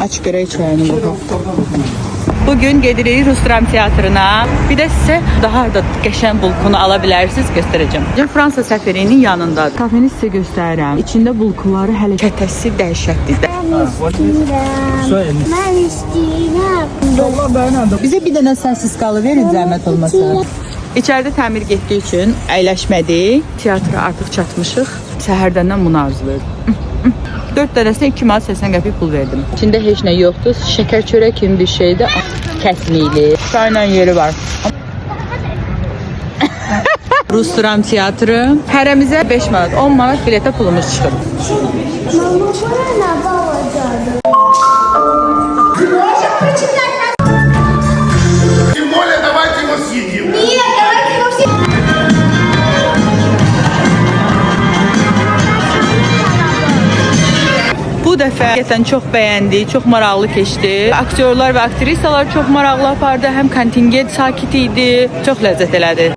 Aç görək çayını bakalım. Bugün gedirik Rus Dram Teatrına. Bir də sizə daha da qəşəng bulkunu ala bilərsiniz, göstərəcəm. Fransa səfirinin yanındadır. Kafeni sizə göstərirəm. İçində bulkuları hələ kətəsi dəhşətlidir. Mən istəyirəm. Bizə bir dənə səssiz qalı verin, zəhmət olmasa. İçəridə təmir getdiyi üçün əyləşmədik. Teatra artıq çatmışıq. Səhərdəndən bunu arzulayırdım. 4 dənəsinə 2 manat 80 qəpik pul verdim. İçində heç nə yoxdur. Şəkər çörək kimi bir şeydir. Kəsmikli. Çayla yeri var. Rus Dram Teatrı. Hərəmizə 5 manat, 10 manat biletə pulumuz çıxır. Mama, bura nə balacadır? Тем более, давайте его съедим. Нет, давайте его все. Bu dəfə həqiqətən çox bəyəndik, çox maraqlı keçdi. Aktyorlar və aktrisalar çox maraqlı apardı. Həm kontingent sakit idi, çox ləzzət elədi.